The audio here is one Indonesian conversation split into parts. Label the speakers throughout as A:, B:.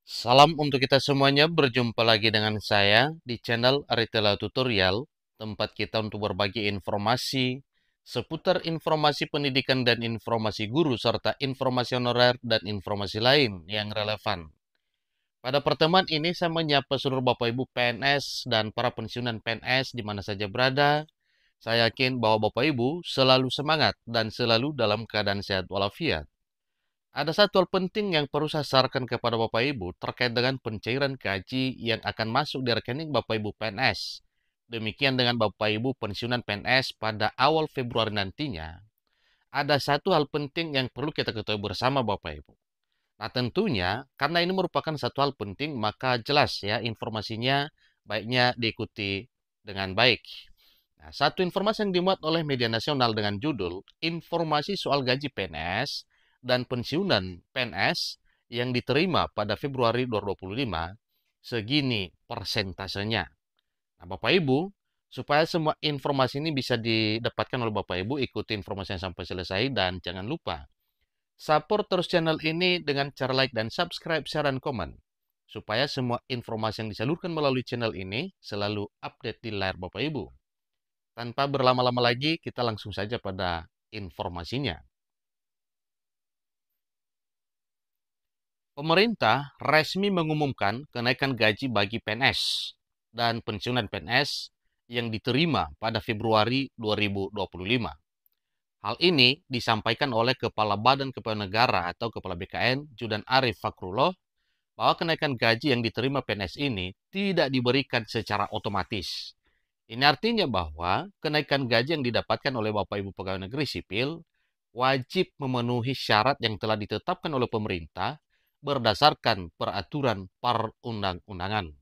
A: Salam untuk kita semuanya, berjumpa lagi dengan saya di channel Aritela Tutorial, tempat kita untuk berbagi informasi seputar informasi pendidikan dan informasi guru, serta informasi honorer dan informasi lain yang relevan. Pada pertemuan ini saya menyapa seluruh Bapak Ibu PNS dan para pensiunan PNS di mana saja berada. Saya yakin bahwa Bapak Ibu selalu semangat dan selalu dalam keadaan sehat walafiat. Ada satu hal penting yang perlu saya sarankan kepada Bapak Ibu terkait dengan pencairan gaji yang akan masuk di rekening Bapak Ibu PNS. Demikian dengan Bapak Ibu pensiunan PNS pada awal Februari nantinya. Ada satu hal penting yang perlu kita ketahui bersama Bapak Ibu. Nah tentunya karena ini merupakan satu hal penting maka jelas ya informasinya baiknya diikuti dengan baik. Nah, satu informasi yang dimuat oleh media nasional dengan judul Informasi Soal Gaji PNS dan Pensiunan PNS yang diterima pada Februari 2025, segini persentasenya. Nah, Bapak Ibu, supaya semua informasi ini bisa didapatkan oleh Bapak Ibu, ikuti informasi yang sampai selesai dan jangan lupa support terus channel ini dengan cara like dan subscribe, share, dan komen. Supaya semua informasi yang disalurkan melalui channel ini selalu update di layar Bapak Ibu. Tanpa berlama-lama lagi, kita langsung saja pada informasinya. Pemerintah resmi mengumumkan kenaikan gaji bagi PNS dan pensiunan PNS yang diterima pada Februari 2025. Hal ini disampaikan oleh Kepala Badan Kepegawaian Negara atau Kepala BKN, Judan Arif Fakrullah, bahwa kenaikan gaji yang diterima PNS ini tidak diberikan secara otomatis. Ini artinya bahwa kenaikan gaji yang didapatkan oleh Bapak Ibu Pegawai Negeri Sipil wajib memenuhi syarat yang telah ditetapkan oleh pemerintah berdasarkan peraturan perundang-undangan.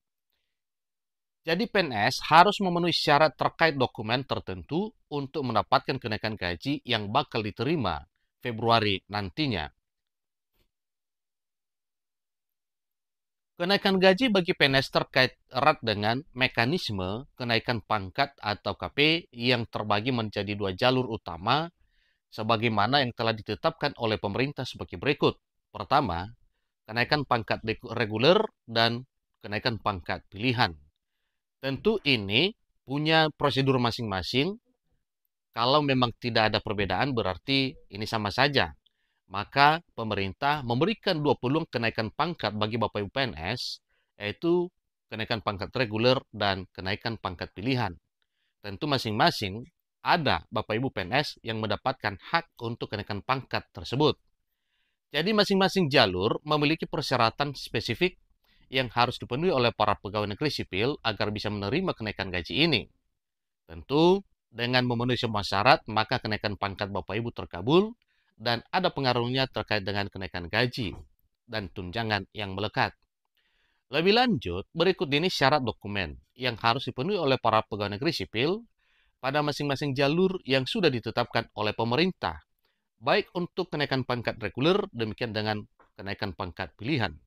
A: Jadi PNS harus memenuhi syarat terkait dokumen tertentu untuk mendapatkan kenaikan gaji yang bakal diterima Februari nantinya. Kenaikan gaji bagi PNS terkait erat dengan mekanisme kenaikan pangkat atau KP yang terbagi menjadi dua jalur utama sebagaimana yang telah ditetapkan oleh pemerintah sebagai berikut. Pertama, kenaikan pangkat reguler dan kenaikan pangkat pilihan. Tentu ini punya prosedur masing-masing. Kalau memang tidak ada perbedaan berarti ini sama saja. Maka pemerintah memberikan dua peluang kenaikan pangkat bagi Bapak Ibu PNS, yaitu kenaikan pangkat reguler dan kenaikan pangkat pilihan. Tentu masing-masing ada Bapak Ibu PNS yang mendapatkan hak untuk kenaikan pangkat tersebut. Jadi masing-masing jalur memiliki persyaratan spesifik yang harus dipenuhi oleh para pegawai negeri sipil agar bisa menerima kenaikan gaji ini. Tentu dengan memenuhi semua syarat, maka kenaikan pangkat Bapak Ibu terkabul dan ada pengaruhnya terkait dengan kenaikan gaji dan tunjangan yang melekat. Lebih lanjut, berikut ini syarat dokumen yang harus dipenuhi oleh para pegawai negeri sipil pada masing-masing jalur yang sudah ditetapkan oleh pemerintah, baik untuk kenaikan pangkat reguler, demikian dengan kenaikan pangkat pilihan.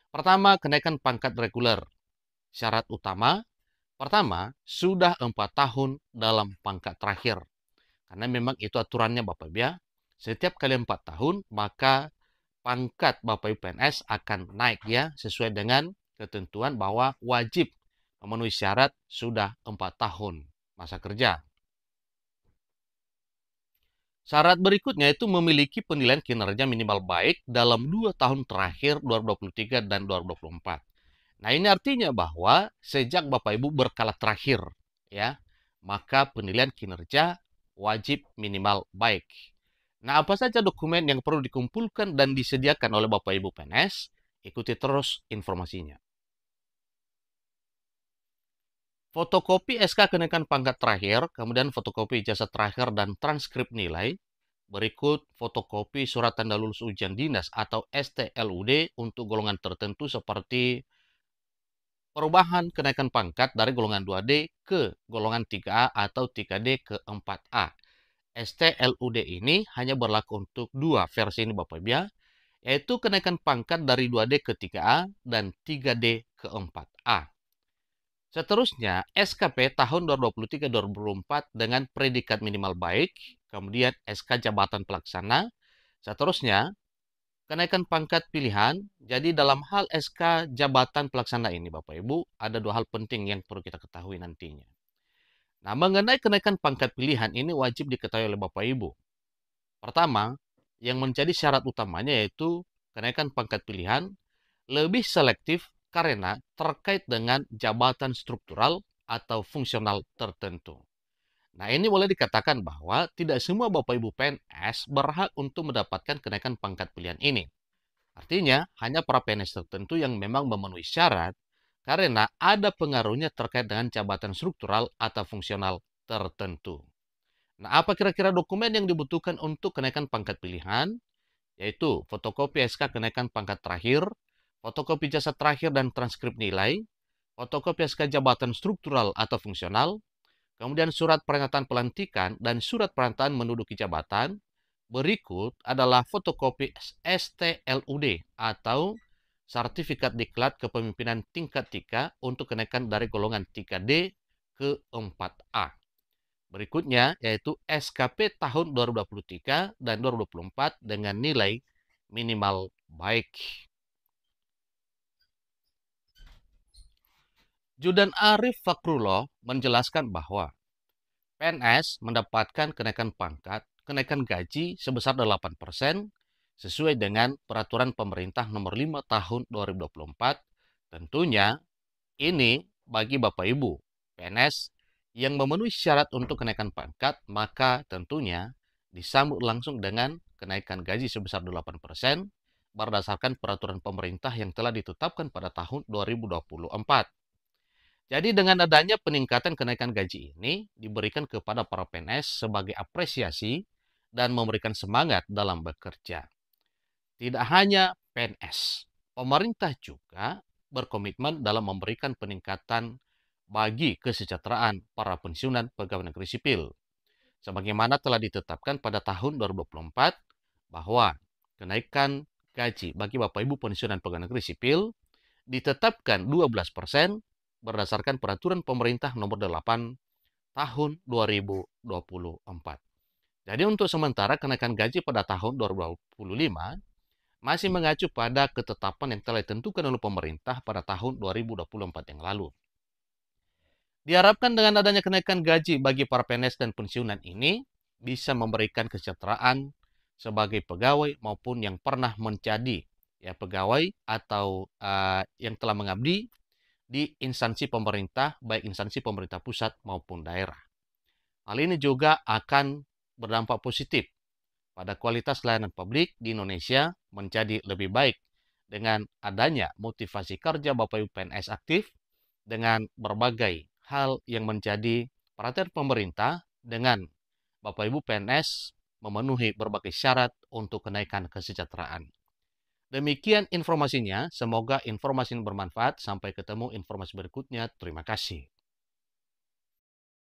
A: Pertama, kenaikan pangkat reguler. Syarat utama, pertama, sudah 4 tahun dalam pangkat terakhir. Karena memang itu aturannya Bapak Ibu ya. Setiap kali 4 tahun, maka pangkat Bapak Ibu PNS akan naik ya, sesuai dengan ketentuan bahwa wajib memenuhi syarat sudah 4 tahun masa kerja. Syarat berikutnya itu memiliki penilaian kinerja minimal baik dalam 2 tahun terakhir 2023 dan 2024. Nah, ini artinya bahwa sejak Bapak Ibu berkala terakhir ya, maka penilaian kinerja wajib minimal baik. Nah, apa saja dokumen yang perlu dikumpulkan dan disediakan oleh Bapak Ibu PNS? Ikuti terus informasinya. Fotokopi SK kenaikan pangkat terakhir, kemudian fotokopi ijazah terakhir dan transkrip nilai. Berikut fotokopi surat tanda lulus ujian dinas atau STLUD untuk golongan tertentu seperti perubahan kenaikan pangkat dari golongan 2D ke golongan 3A atau 3D ke 4A. STLUD ini hanya berlaku untuk dua versi ini Bapak Ibu ya, yaitu kenaikan pangkat dari 2D ke 3A dan 3D ke 4A. Seterusnya, SKP tahun 2023-2024 dengan predikat minimal baik, kemudian SK jabatan pelaksana. Seterusnya, kenaikan pangkat pilihan Jadi dalam hal SK jabatan pelaksana ini Bapak Ibu, ada dua hal penting yang perlu kita ketahui nantinya. Nah, mengenai kenaikan pangkat pilihan ini wajib diketahui oleh Bapak Ibu. Pertama, yang menjadi syarat utamanya yaitu kenaikan pangkat pilihan lebih selektif karena terkait dengan jabatan struktural atau fungsional tertentu. Nah, ini boleh dikatakan bahwa tidak semua Bapak Ibu PNS berhak untuk mendapatkan kenaikan pangkat pilihan ini. Artinya, hanya para PNS tertentu yang memang memenuhi syarat karena ada pengaruhnya terkait dengan jabatan struktural atau fungsional tertentu. Nah, apa kira-kira dokumen yang dibutuhkan untuk kenaikan pangkat pilihan? Yaitu fotokopi SK kenaikan pangkat terakhir, fotokopi jasa terakhir dan transkrip nilai, fotokopi SK jabatan struktural atau fungsional, kemudian surat pernyataan pelantikan dan surat pernyataan menduduki jabatan. Berikut adalah fotokopi STLUD atau Sertifikat Diklat Kepemimpinan Tingkat 3 untuk kenaikan dari golongan 3D ke 4A. Berikutnya yaitu SKP tahun 2023 dan 2024 dengan nilai minimal baik. Judan Arif Fakrullah menjelaskan bahwa PNS mendapatkan kenaikan pangkat, kenaikan gaji sebesar 8% sesuai dengan peraturan pemerintah nomor 5 tahun 2024. Tentunya ini bagi Bapak Ibu PNS yang memenuhi syarat untuk kenaikan pangkat, maka tentunya disambut langsung dengan kenaikan gaji sebesar 8% berdasarkan peraturan pemerintah yang telah ditetapkan pada tahun 2024. Jadi dengan adanya peningkatan kenaikan gaji ini diberikan kepada para PNS sebagai apresiasi dan memberikan semangat dalam bekerja. Tidak hanya PNS, pemerintah juga berkomitmen dalam memberikan peningkatan bagi kesejahteraan para pensiunan pegawai negeri sipil. Sebagaimana telah ditetapkan pada tahun 2024 bahwa kenaikan gaji bagi Bapak Ibu pensiunan pegawai negeri sipil ditetapkan 12% berdasarkan peraturan pemerintah nomor 8 tahun 2024. Jadi untuk sementara kenaikan gaji pada tahun 2025 masih mengacu pada ketetapan yang telah ditentukan oleh pemerintah pada tahun 2024 yang lalu. Diharapkan dengan adanya kenaikan gaji bagi para PNS dan pensiunan ini bisa memberikan kesejahteraan sebagai pegawai maupun yang pernah menjadi pegawai atau yang telah mengabdi di instansi pemerintah, baik instansi pemerintah pusat maupun daerah. Hal ini juga akan berdampak positif pada kualitas layanan publik di Indonesia menjadi lebih baik dengan adanya motivasi kerja Bapak Ibu PNS aktif dengan berbagai hal yang menjadi perhatian pemerintah dengan Bapak Ibu PNS memenuhi berbagai syarat untuk kenaikan kesejahteraan. Demikian informasinya, semoga informasi ini bermanfaat. Sampai ketemu informasi berikutnya. Terima kasih.